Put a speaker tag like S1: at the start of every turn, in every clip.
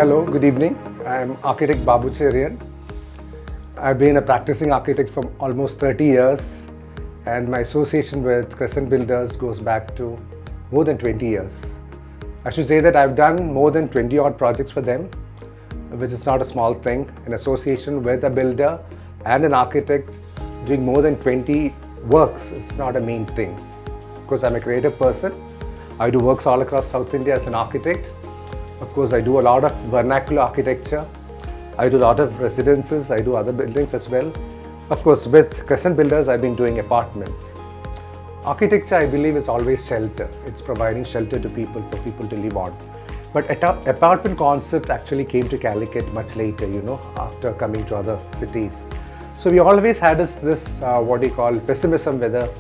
S1: Hello, good evening. I'm Architect Babu Cherian. I've been a practicing architect for almost 30 years, and my association with Crescent Builders goes back to more than 20 years. I should say that I've done more than 20 odd projects for them, which is not a small thing. An association with a builder and an architect doing more than 20 works is not a mean thing. Because I'm a creative person, I do works all across South India as an architect. Of course, I do a lot of vernacular architecture. I do a lot of residences. I do other buildings as well. Of course, with Crescent Builders, I've been doing apartments. Architecture, I believe, is always shelter. It's providing shelter to people for people to live on. But apartment concept actually came to Calicut much later, after coming to other cities. So we always had this pessimism whether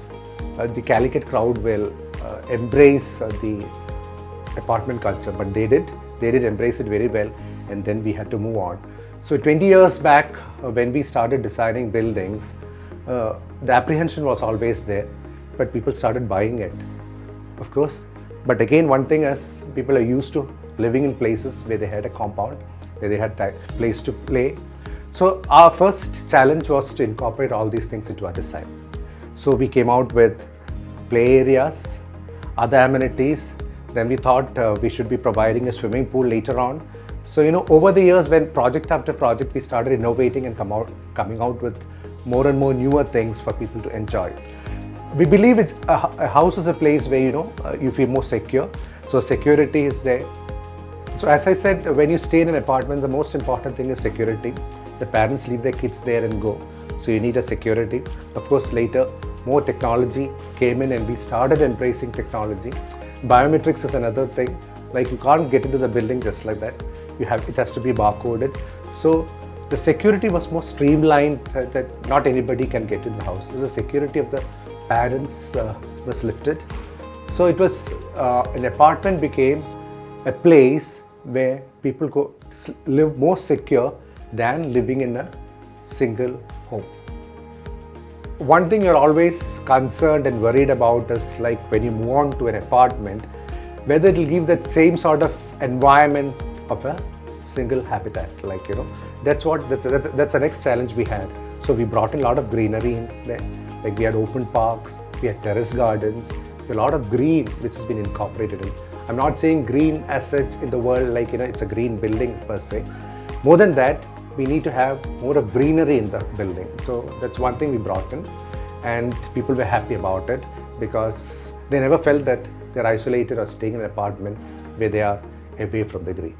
S1: the Calicut crowd will embrace the apartment culture, but they did embrace it very well, and then we had to move on. So 20 years back, when we started designing buildings, the apprehension was always there, but people started buying it, of course. But again, one thing is, people are used to living in places where they had a compound, where they had place to play. So our first challenge was to incorporate all these things into our design. So we came out with play areas, other amenities. Then we thought we should be providing a swimming pool later on. So, over the years, when project after project, we started innovating and coming out with more and more newer things for people to enjoy. We believe a house is a place where, you feel more secure. So security is there. So as I said, when you stay in an apartment, the most important thing is security. The parents leave their kids there and go. So you need a security. Of course, later, more technology came in and we started embracing technology. Biometrics is another thing. Like, you can't get into the building just like that. It has to be barcoded. So the security was more streamlined, that not anybody can get into the house. So the security of the parents was lifted. So it was an apartment became a place where people go live more secure than living in a single home. One thing you're always concerned and worried about is, like, when you move on to an apartment, whether it will give that same sort of environment of a single habitat. That's the next challenge we had. So we brought in a lot of greenery in there. Like, we had open parks, we had terrace gardens, a lot of green which has been incorporated in. I'm not saying green as such in the world, it's a green building per se. More than that, we need to have more of greenery in the building. So that's one thing we brought in, and people were happy about it because they never felt that they're isolated or staying in an apartment where they are away from the green.